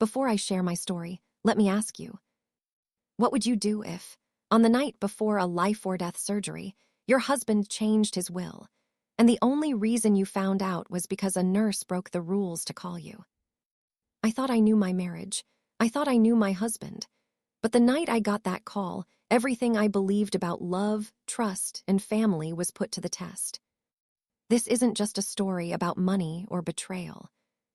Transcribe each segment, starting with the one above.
Before I share my story, let me ask you, what would you do if, on the night before a life-or-death surgery, your husband changed his will, and the only reason you found out was because a nurse broke the rules to call you? I thought I knew my marriage. I thought I knew my husband. But the night I got that call, everything I believed about love, trust, and family was put to the test. This isn't just a story about money or betrayal.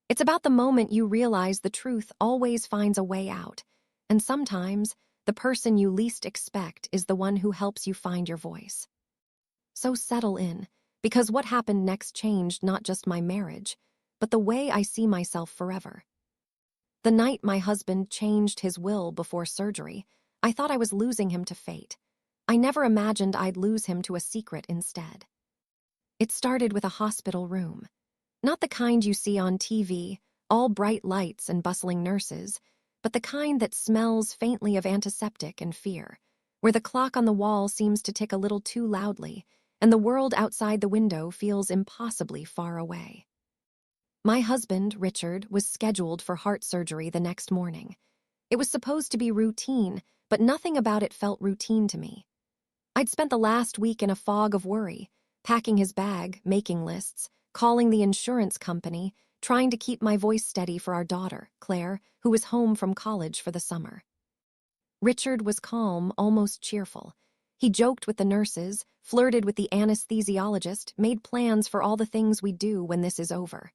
It's about the moment you realize the truth always finds a way out, and sometimes the person you least expect is the one who helps you find your voice. So settle in, because what happened next changed not just my marriage, but the way I see myself forever. The night my husband changed his will before surgery, I thought I was losing him to fate. I never imagined I'd lose him to a secret instead. It started with a hospital room. Not the kind you see on TV, all bright lights and bustling nurses, but the kind that smells faintly of antiseptic and fear, where the clock on the wall seems to tick a little too loudly, and the world outside the window feels impossibly far away. My husband, Richard, was scheduled for heart surgery the next morning. It was supposed to be routine, but nothing about it felt routine to me. I'd spent the last week in a fog of worry, packing his bag, making lists, calling the insurance company, trying to keep my voice steady for our daughter, Claire, who was home from college for the summer. Richard was calm, almost cheerful. He joked with the nurses, flirted with the anesthesiologist, made plans for all the things we do when this is over.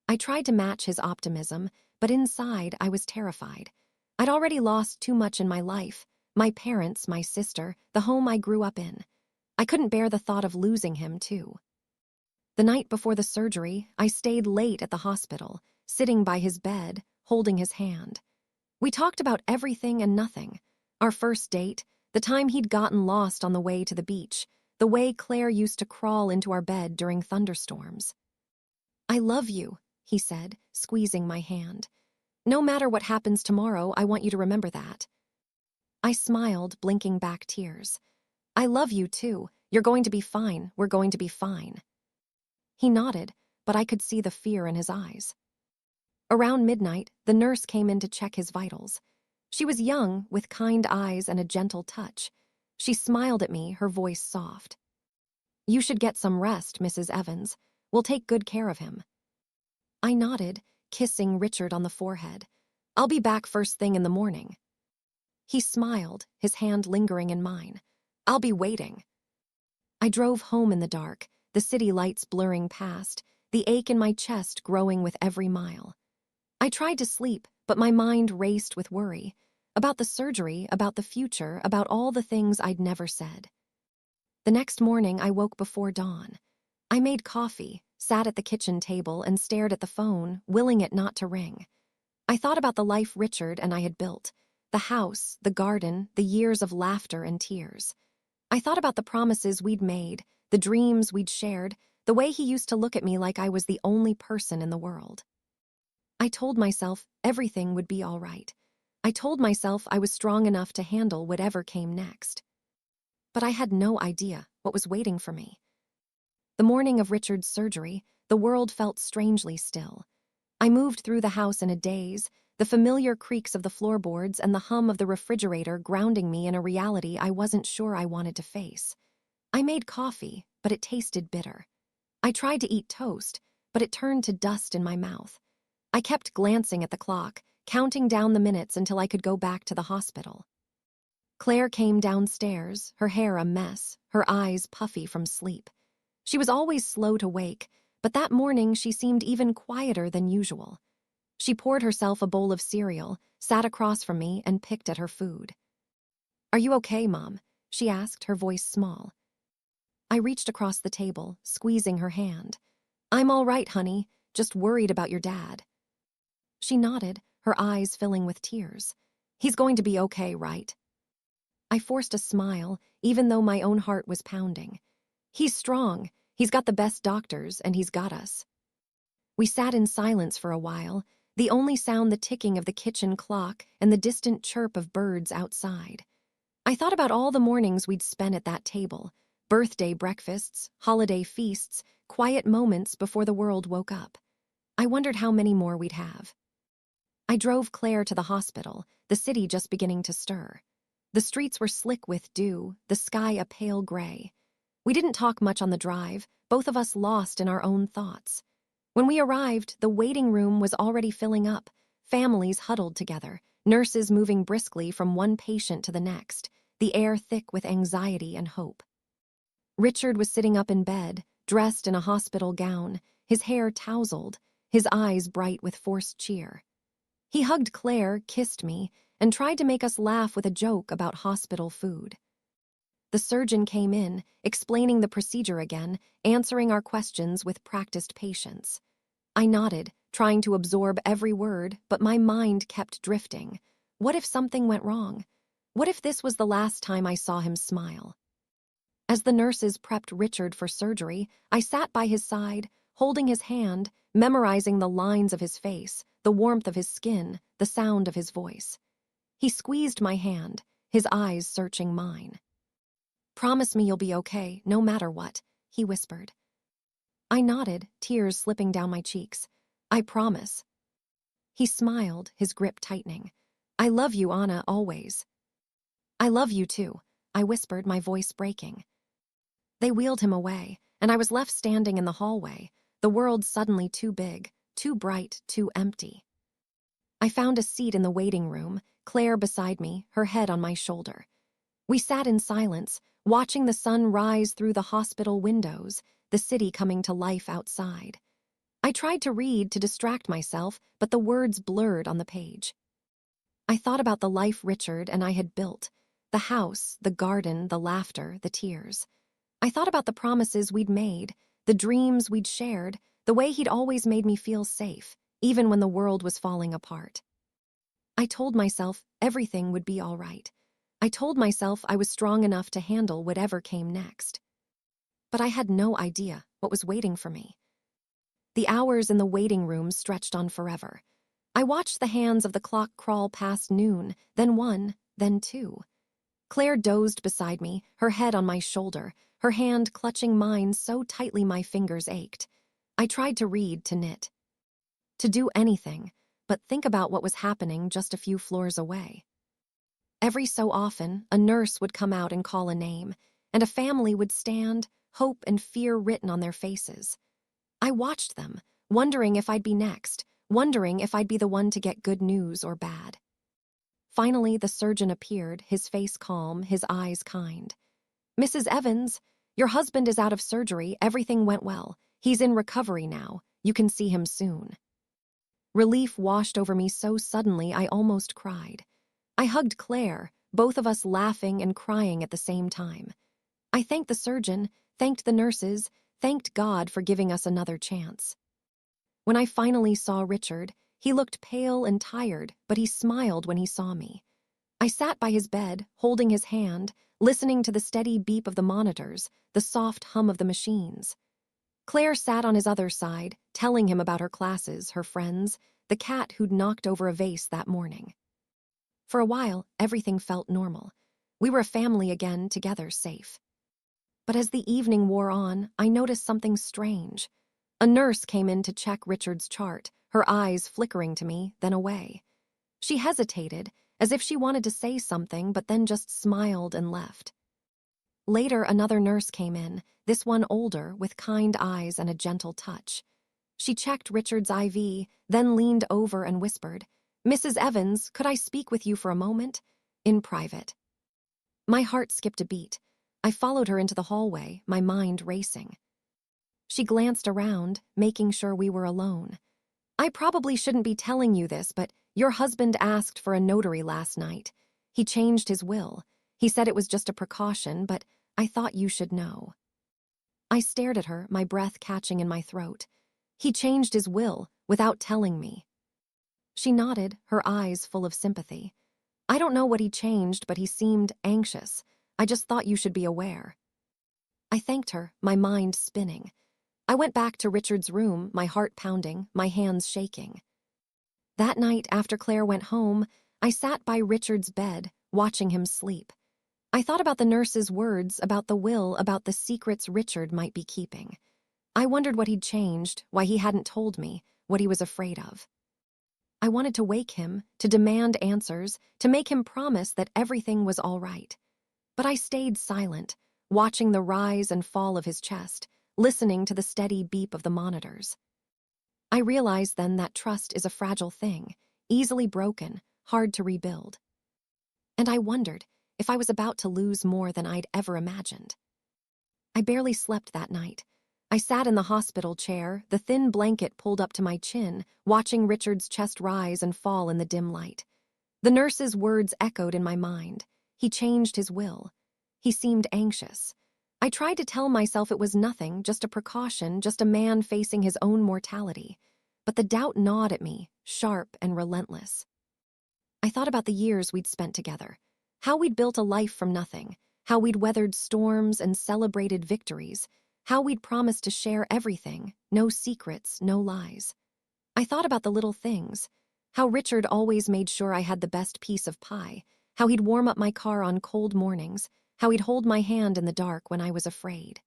I tried to match his optimism, but inside I was terrified. I'd already lost too much in my life: my parents, my sister, the home I grew up in. I couldn't bear the thought of losing him, too. The night before the surgery, I stayed late at the hospital, sitting by his bed, holding his hand. We talked about everything and nothing. Our first date, the time he'd gotten lost on the way to the beach, the way Claire used to crawl into our bed during thunderstorms. "I love you," he said, squeezing my hand. "No matter what happens tomorrow, I want you to remember that." I smiled, blinking back tears. "I love you, too. You're going to be fine. We're going to be fine." He nodded, but I could see the fear in his eyes. Around midnight, the nurse came in to check his vitals. She was young, with kind eyes and a gentle touch. She smiled at me, her voice soft. "You should get some rest, Mrs. Evans. We'll take good care of him." I nodded, kissing Richard on the forehead. "I'll be back first thing in the morning." He smiled, his hand lingering in mine. "I'll be waiting." I drove home in the dark, the city lights blurring past, the ache in my chest growing with every mile. I tried to sleep, but my mind raced with worry. About the surgery, about the future, about all the things I'd never said. The next morning, I woke before dawn. I made coffee, sat at the kitchen table, and stared at the phone, willing it not to ring. I thought about the life Richard and I had built, the house, the garden, the years of laughter and tears. I thought about the promises we'd made, the dreams we'd shared, the way he used to look at me like I was the only person in the world. I told myself everything would be all right. I told myself I was strong enough to handle whatever came next. But I had no idea what was waiting for me. The morning of Richard's surgery, the world felt strangely still. I moved through the house in a daze, the familiar creaks of the floorboards and the hum of the refrigerator grounding me in a reality I wasn't sure I wanted to face. I made coffee, but it tasted bitter. I tried to eat toast, but it turned to dust in my mouth. I kept glancing at the clock, counting down the minutes until I could go back to the hospital. Claire came downstairs, her hair a mess, her eyes puffy from sleep. She was always slow to wake, but that morning she seemed even quieter than usual. She poured herself a bowl of cereal, sat across from me, and picked at her food. "Are you okay, Mom?" she asked, her voice small. I reached across the table, squeezing her hand. "I'm all right, honey, just worried about your dad." She nodded, her eyes filling with tears. "He's going to be okay, right?" I forced a smile, even though my own heart was pounding. "He's strong, he's got the best doctors, and he's got us." We sat in silence for a while, the only sound the ticking of the kitchen clock and the distant chirp of birds outside. I thought about all the mornings we'd spent at that table, birthday breakfasts, holiday feasts, quiet moments before the world woke up. I wondered how many more we'd have. I drove Claire to the hospital, the city just beginning to stir. The streets were slick with dew, the sky a pale gray. We didn't talk much on the drive, both of us lost in our own thoughts. When we arrived, the waiting room was already filling up, families huddled together, nurses moving briskly from one patient to the next, the air thick with anxiety and hope. Richard was sitting up in bed, dressed in a hospital gown, his hair tousled, his eyes bright with forced cheer. He hugged Claire, kissed me, and tried to make us laugh with a joke about hospital food. The surgeon came in, explaining the procedure again, answering our questions with practiced patience. I nodded, trying to absorb every word, but my mind kept drifting. What if something went wrong? What if this was the last time I saw him smile? As the nurses prepped Richard for surgery, I sat by his side, holding his hand, memorizing the lines of his face, the warmth of his skin, the sound of his voice. He squeezed my hand, his eyes searching mine. "Promise me you'll be okay, no matter what," he whispered. I nodded, tears slipping down my cheeks. "I promise." He smiled, his grip tightening. "I love you, Anna, always." "I love you too," I whispered, my voice breaking. They wheeled him away, and I was left standing in the hallway, the world suddenly too big, too bright, too empty. I found a seat in the waiting room, Claire beside me, her head on my shoulder. We sat in silence, watching the sun rise through the hospital windows, the city coming to life outside. I tried to read to distract myself, but the words blurred on the page. I thought about the life Richard and I had built, the house, the garden, the laughter, the tears. I thought about the promises we'd made, the dreams we'd shared, the way he'd always made me feel safe, even when the world was falling apart. I told myself everything would be all right. I told myself I was strong enough to handle whatever came next. But I had no idea what was waiting for me. The hours in the waiting room stretched on forever. I watched the hands of the clock crawl past noon, then 1, then 2. Claire dozed beside me, her head on my shoulder, her hand clutching mine so tightly my fingers ached. I tried to read, to knit, to do anything, but think about what was happening just a few floors away. Every so often, a nurse would come out and call a name, and a family would stand, hope and fear written on their faces. I watched them, wondering if I'd be next, wondering if I'd be the one to get good news or bad. Finally, the surgeon appeared, his face calm, his eyes kind. "Mrs. Evans, your husband is out of surgery, everything went well. He's in recovery now, you can see him soon." Relief washed over me so suddenly I almost cried. I hugged Claire, both of us laughing and crying at the same time. I thanked the surgeon, thanked the nurses, thanked God for giving us another chance. When I finally saw Richard, he looked pale and tired, but he smiled when he saw me. I sat by his bed, holding his hand, listening to the steady beep of the monitors, the soft hum of the machines. Claire sat on his other side, telling him about her classes, her friends, the cat who'd knocked over a vase that morning. For a while, everything felt normal. We were a family again, together, safe. But as the evening wore on, I noticed something strange. A nurse came in to check Richard's chart, her eyes flickering to me, then away. She hesitated, as if she wanted to say something, but then just smiled and left. Later, another nurse came in, this one older, with kind eyes and a gentle touch. She checked Richard's IV, then leaned over and whispered, "Mrs. Evans, could I speak with you for a moment? In private." My heart skipped a beat. I followed her into the hallway, my mind racing. She glanced around, making sure we were alone. "I probably shouldn't be telling you this, but your husband asked for a notary last night. He changed his will. He said it was just a precaution, but I thought you should know." I stared at her, my breath catching in my throat. He changed his will, without telling me. She nodded, her eyes full of sympathy. "I don't know what he changed, but he seemed anxious. I just thought you should be aware." I thanked her, my mind spinning. I went back to Richard's room, my heart pounding, my hands shaking. That night, after Claire went home, I sat by Richard's bed, watching him sleep. I thought about the nurse's words, about the will, about the secrets Richard might be keeping. I wondered what he'd changed, why he hadn't told me, what he was afraid of. I wanted to wake him, to demand answers, to make him promise that everything was all right. But I stayed silent, watching the rise and fall of his chest, listening to the steady beep of the monitors. I realized then that trust is a fragile thing, easily broken, hard to rebuild. And I wondered if I was about to lose more than I'd ever imagined. I barely slept that night. I sat in the hospital chair, the thin blanket pulled up to my chin, watching Richard's chest rise and fall in the dim light. The nurse's words echoed in my mind. He changed his will. He seemed anxious. I tried to tell myself it was nothing, just a precaution, just a man facing his own mortality. But the doubt gnawed at me, sharp and relentless. I thought about the years we'd spent together, how we'd built a life from nothing, how we'd weathered storms and celebrated victories, how we'd promised to share everything, no secrets, no lies. I thought about the little things, how Richard always made sure I had the best piece of pie, how he'd warm up my car on cold mornings, how he'd hold my hand in the dark when I was afraid.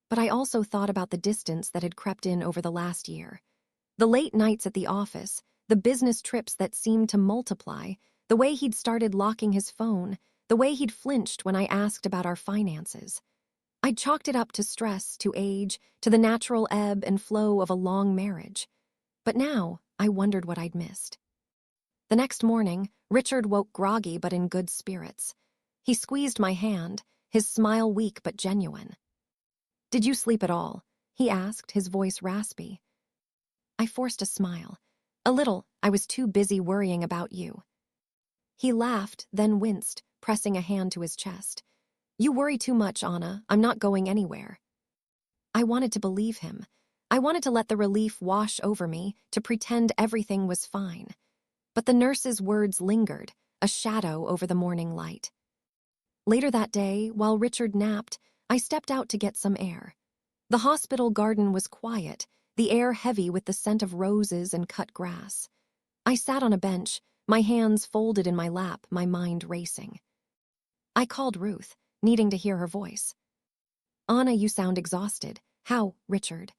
But I also thought about the distance that had crept in over the last year. The late nights at the office, the business trips that seemed to multiply, the way he'd started locking his phone, the way he'd flinched when I asked about our finances. I'd chalked it up to stress, to age, to the natural ebb and flow of a long marriage. But now, I wondered what I'd missed. The next morning, Richard woke groggy but in good spirits. He squeezed my hand, his smile weak but genuine. "Did you sleep at all?" he asked, his voice raspy. I forced a smile. "A little. I was too busy worrying about you." He laughed, then winced, pressing a hand to his chest. "You worry too much, Anna. I'm not going anywhere." I wanted to believe him. I wanted to let the relief wash over me, to pretend everything was fine. But the nurse's words lingered, a shadow over the morning light. Later that day, while Richard napped, I stepped out to get some air. The hospital garden was quiet, the air heavy with the scent of roses and cut grass. I sat on a bench, my hands folded in my lap, my mind racing. I called Ruth, needing to hear her voice. "Anna, you sound exhausted. How, Richard?"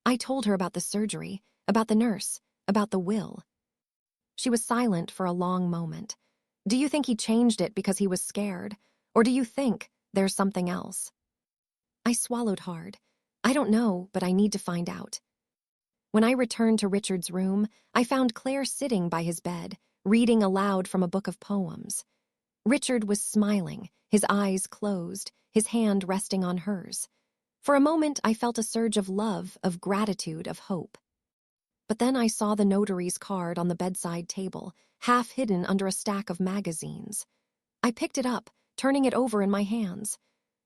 I told her about the surgery, about the nurse, about the will. She was silent for a long moment. "Do you think he changed it because he was scared? Or do you think there's something else?" I swallowed hard. I don't know, but I need to find out. When I returned to Richard's room, I found Claire sitting by his bed, reading aloud from a book of poems. Richard was smiling, his eyes closed, his hand resting on hers. For a moment, I felt a surge of love, of gratitude, of hope. But then I saw the notary's card on the bedside table, half hidden under a stack of magazines. I picked it up, turning it over in my hands.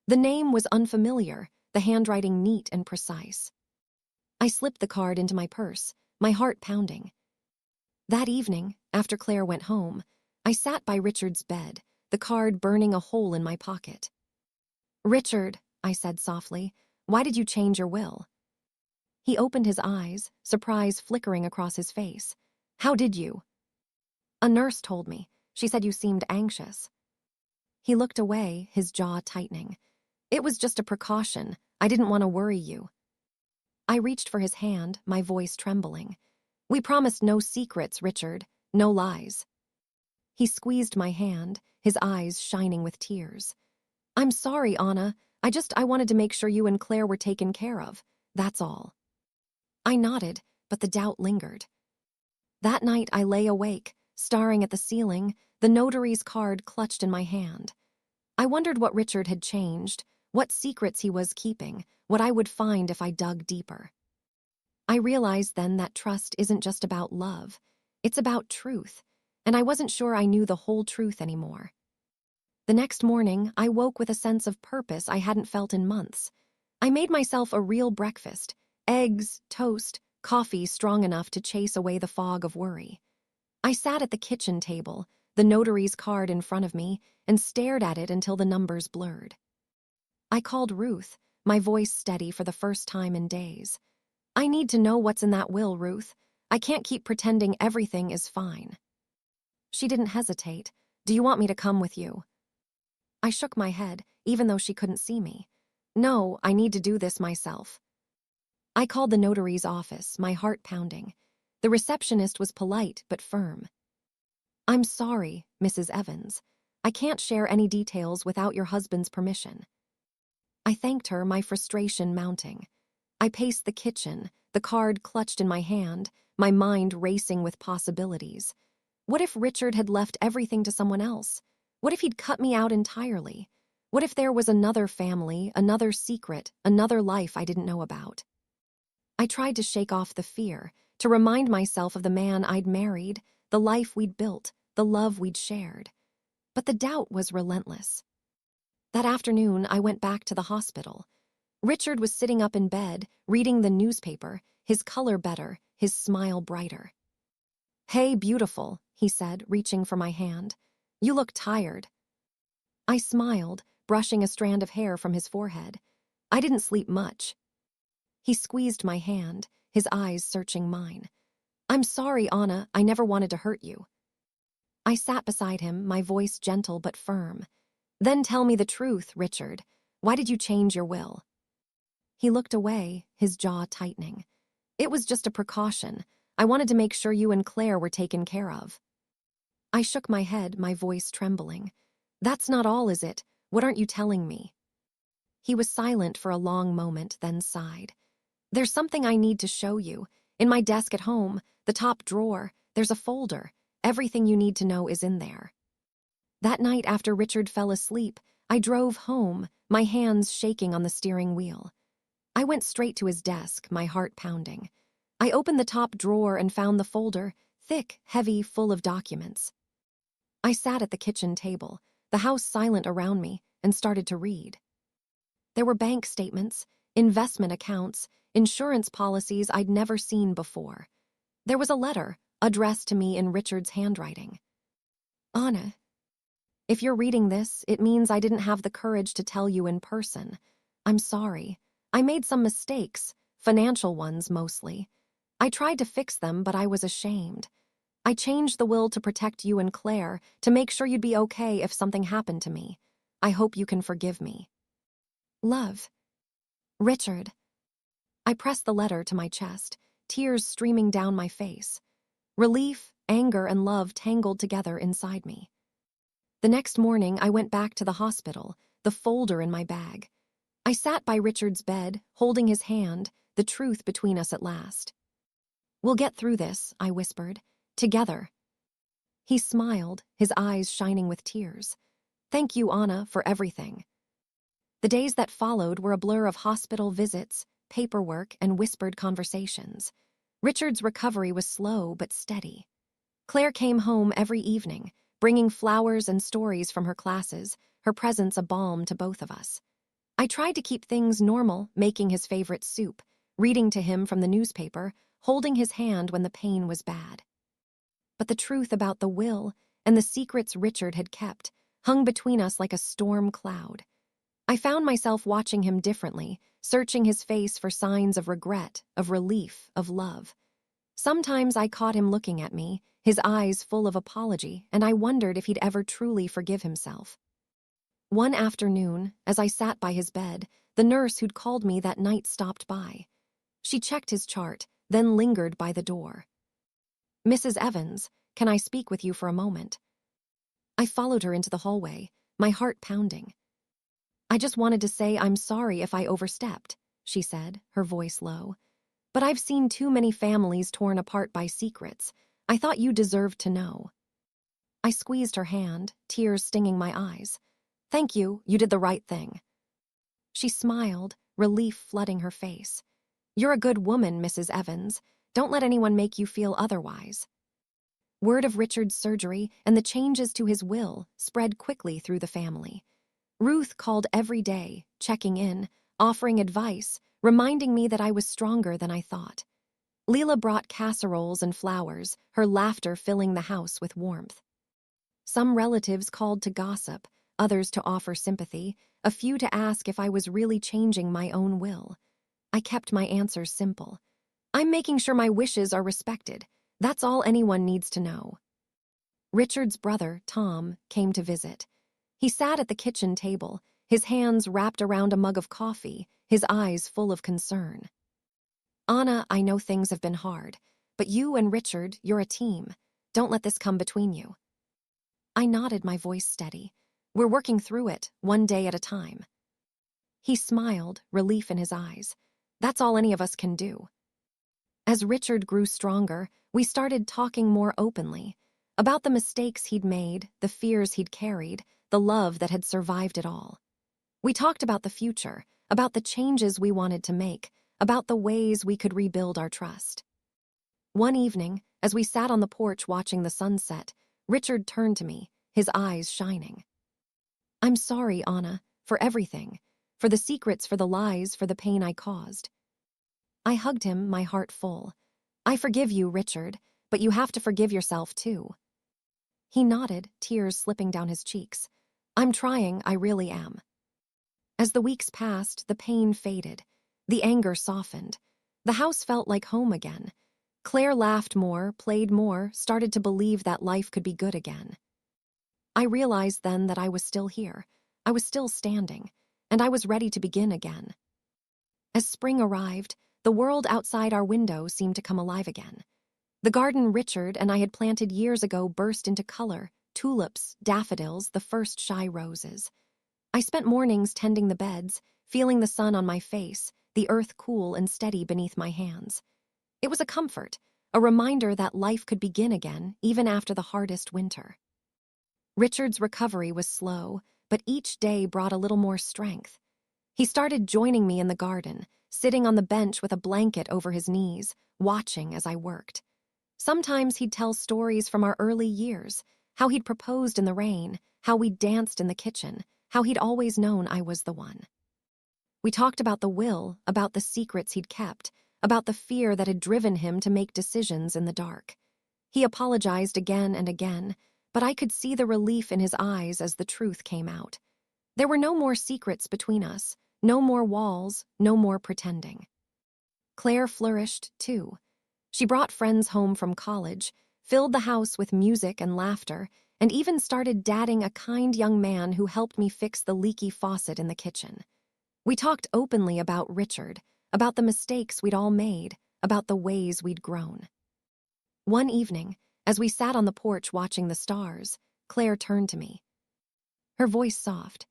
The name was unfamiliar, the handwriting neat and precise. I slipped the card into my purse, my heart pounding. That evening, after Claire went home, I sat by Richard's bed, the card burning a hole in my pocket. "Richard," I said softly, "why did you change your will?" He opened his eyes, surprise flickering across his face. "How did you?" "A nurse told me. She said you seemed anxious." He looked away, his jaw tightening. "It was just a precaution. I didn't want to worry you." I reached for his hand, my voice trembling. "We promised no secrets, Richard, no lies." He squeezed my hand, his eyes shining with tears. "I'm sorry, Anna. I wanted to make sure you and Claire were taken care of. That's all." I nodded, but the doubt lingered. That night I lay awake, staring at the ceiling, the notary's card clutched in my hand. I wondered what Richard had changed, what secrets he was keeping, what I would find if I dug deeper. I realized then that trust isn't just about love. It's about truth, and I wasn't sure I knew the whole truth anymore. The next morning, I woke with a sense of purpose I hadn't felt in months. I made myself a real breakfast: eggs, toast, coffee strong enough to chase away the fog of worry. I sat at the kitchen table, the notary's card in front of me, and stared at it until the numbers blurred. I called Ruth, my voice steady for the first time in days. "I need to know what's in that will, Ruth. I can't keep pretending everything is fine." She didn't hesitate. "Do you want me to come with you?" I shook my head, even though she couldn't see me. "No, I need to do this myself." I called the notary's office, my heart pounding. The receptionist was polite but firm. "I'm sorry, Mrs. Evans. I can't share any details without your husband's permission." I thanked her, my frustration mounting. I paced the kitchen, the card clutched in my hand, my mind racing with possibilities. What if Richard had left everything to someone else? What if he'd cut me out entirely? What if there was another family, another secret, another life I didn't know about? I tried to shake off the fear, to remind myself of the man I'd married, the life we'd built, the love we'd shared. But the doubt was relentless. That afternoon, I went back to the hospital. Richard was sitting up in bed, reading the newspaper, his color better, his smile brighter. "Hey, beautiful," he said, reaching for my hand. "You look tired." I smiled, brushing a strand of hair from his forehead. "I didn't sleep much." He squeezed my hand, his eyes searching mine. "I'm sorry, Anna, I never wanted to hurt you." I sat beside him, my voice gentle but firm. "Then tell me the truth, Richard. Why did you change your will?" He looked away, his jaw tightening. "It was just a precaution. I wanted to make sure you and Claire were taken care of." I shook my head, my voice trembling. "That's not all, is it? What aren't you telling me?" He was silent for a long moment, then sighed. "There's something I need to show you. In my desk at home, the top drawer, there's a folder. Everything you need to know is in there." That night after Richard fell asleep, I drove home, my hands shaking on the steering wheel. I went straight to his desk, my heart pounding. I opened the top drawer and found the folder, thick, heavy, full of documents. I sat at the kitchen table, the house silent around me, and started to read. There were bank statements, investment accounts, insurance policies I'd never seen before. There was a letter, addressed to me in Richard's handwriting. "Anna, if you're reading this, it means I didn't have the courage to tell you in person. I'm sorry. I made some mistakes, financial ones mostly. I tried to fix them, but I was ashamed. I changed the will to protect you and Claire, to make sure you'd be okay if something happened to me. I hope you can forgive me. Love. Richard." I pressed the letter to my chest, tears streaming down my face. Relief, anger, and love tangled together inside me. The next morning, I went back to the hospital, the folder in my bag. I sat by Richard's bed, holding his hand, the truth between us at last. "We'll get through this," I whispered. "Together." He smiled, his eyes shining with tears. "Thank you, Anna, for everything." The days that followed were a blur of hospital visits, paperwork, and whispered conversations. Richard's recovery was slow but steady. Claire came home every evening, bringing flowers and stories from her classes, her presence a balm to both of us. I tried to keep things normal, making his favorite soup, reading to him from the newspaper, holding his hand when the pain was bad. But the truth about the will and the secrets Richard had kept hung between us like a storm cloud. I found myself watching him differently, searching his face for signs of regret, of relief, of love. Sometimes I caught him looking at me, his eyes full of apology, and I wondered if he'd ever truly forgive himself. One afternoon, as I sat by his bed, the nurse who'd called me that night stopped by. She checked his chart, then lingered by the door. "Mrs. Evans, can I speak with you for a moment?" I followed her into the hallway, my heart pounding. "I just wanted to say I'm sorry if I overstepped," she said, her voice low. "But I've seen too many families torn apart by secrets. I thought you deserved to know." I squeezed her hand, tears stinging my eyes. "Thank you, you did the right thing." She smiled, relief flooding her face. "You're a good woman, Mrs. Evans. Don't let anyone make you feel otherwise." Word of Richard's surgery and the changes to his will spread quickly through the family. Ruth called every day, checking in, offering advice, reminding me that I was stronger than I thought. Leela brought casseroles and flowers, her laughter filling the house with warmth. Some relatives called to gossip, others to offer sympathy, a few to ask if I was really changing my own will. I kept my answers simple. "I'm making sure my wishes are respected. That's all anyone needs to know." Richard's brother, Tom, came to visit. He sat at the kitchen table, his hands wrapped around a mug of coffee, his eyes full of concern. "Anna, I know things have been hard, But you and Richard, you're a team. Don't let this come between you. I nodded, my voice steady. We're working through it, one day at a time. He smiled, relief in his eyes. That's all any of us can do. As Richard grew stronger, we started talking more openly about the mistakes he'd made, the fears he'd carried, the love that had survived it all. We talked about the future, about the changes we wanted to make, about the ways we could rebuild our trust. One evening, as we sat on the porch watching the sunset, Richard turned to me, his eyes shining. I'm sorry, Anna, for everything, for the secrets, for the lies, for the pain I caused. I hugged him, my heart full. I forgive you, Richard, but you have to forgive yourself too. He nodded, tears slipping down his cheeks. I'm trying, I really am. As the weeks passed, the pain faded. The anger softened. The house felt like home again. Claire laughed more, played more, started to believe that life could be good again. I realized then that I was still here. I was still standing, and I was ready to begin again. As spring arrived, the world outside our window seemed to come alive again. The garden Richard and I had planted years ago burst into color, tulips, daffodils, the first shy roses. I spent mornings tending the beds, feeling the sun on my face, the earth cool and steady beneath my hands. It was a comfort, a reminder that life could begin again, even after the hardest winter. Richard's recovery was slow, but each day brought a little more strength. He started joining me in the garden, sitting on the bench with a blanket over his knees, watching as I worked. Sometimes he'd tell stories from our early years, how he'd proposed in the rain, how we'd danced in the kitchen, how he'd always known I was the one. We talked about the will, about the secrets he'd kept, about the fear that had driven him to make decisions in the dark. He apologized again and again, but I could see the relief in his eyes as the truth came out. There were no more secrets between us, no more walls, no more pretending. Claire flourished, too. She brought friends home from college, filled the house with music and laughter, and even started dating a kind young man who helped me fix the leaky faucet in the kitchen. We talked openly about Richard, about the mistakes we'd all made, about the ways we'd grown. One evening, as we sat on the porch watching the stars, Claire turned to me. Her voice soft.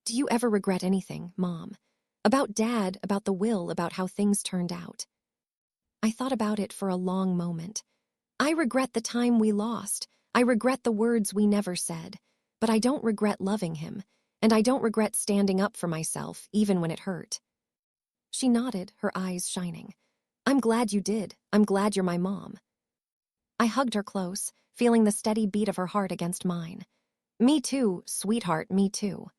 Do you ever regret anything, Mom? About Dad, about the will, about how things turned out? I thought about it for a long moment. I regret the time we lost. I regret the words we never said. But I don't regret loving him, and I don't regret standing up for myself, even when it hurt. She nodded, her eyes shining. I'm glad you did. I'm glad you're my mom. I hugged her close, feeling the steady beat of her heart against mine. Me too, sweetheart, me too.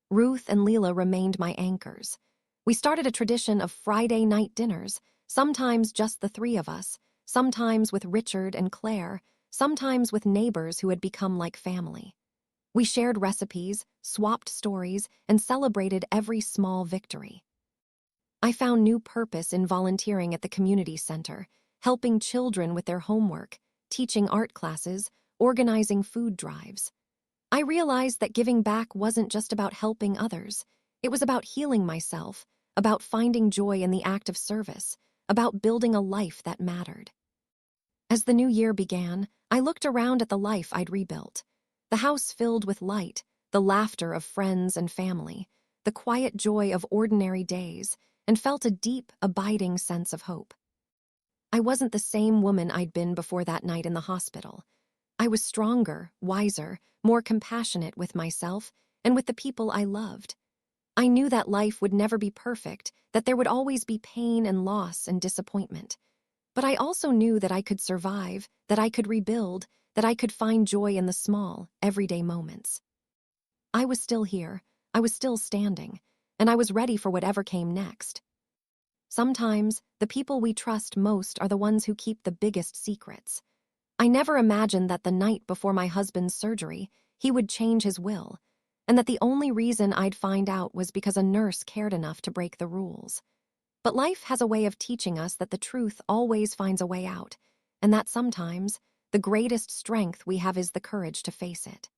Ruth and Leela remained my anchors. We started a tradition of Friday night dinners, sometimes just the three of us, sometimes with Richard and Claire, sometimes with neighbors who had become like family. We shared recipes, swapped stories, and celebrated every small victory. I found new purpose in volunteering at the community center, helping children with their homework, teaching art classes, organizing food drives. I realized that giving back wasn't just about helping others. It was about healing myself, about finding joy in the act of service, about building a life that mattered. As the new year began, I looked around at the life I'd rebuilt. The house filled with light, the laughter of friends and family, the quiet joy of ordinary days, and felt a deep, abiding sense of hope. I wasn't the same woman I'd been before that night in the hospital. I was stronger, wiser, more compassionate with myself and with the people I loved. I knew that life would never be perfect, that there would always be pain and loss and disappointment. But I also knew that I could survive, that I could rebuild, that I could find joy in the small, everyday moments. I was still here, I was still standing, and I was ready for whatever came next. Sometimes, the people we trust most are the ones who keep the biggest secrets. I never imagined that the night before my husband's surgery, he would change his will, and that the only reason I'd find out was because a nurse cared enough to break the rules. But life has a way of teaching us that the truth always finds a way out, and that sometimes, the greatest strength we have is the courage to face it.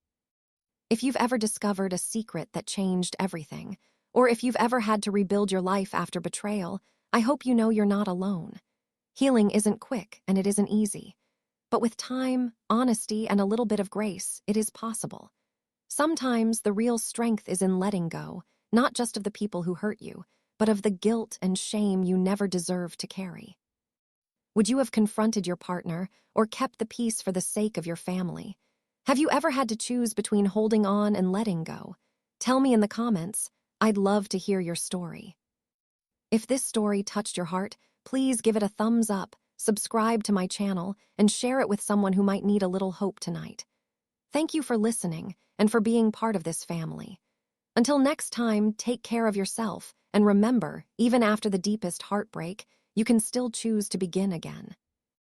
If you've ever discovered a secret that changed everything, or if you've ever had to rebuild your life after betrayal, I hope you know you're not alone. Healing isn't quick and it isn't easy. But with time, honesty, and a little bit of grace, it is possible. Sometimes the real strength is in letting go, not just of the people who hurt you, but of the guilt and shame you never deserved to carry. Would you have confronted your partner or kept the peace for the sake of your family? Have you ever had to choose between holding on and letting go? Tell me in the comments. I'd love to hear your story. If this story touched your heart, please give it a thumbs up, subscribe to my channel, and share it with someone who might need a little hope tonight. Thank you for listening and for being part of this family. Until next time, take care of yourself, and remember, even after the deepest heartbreak, you can still choose to begin again.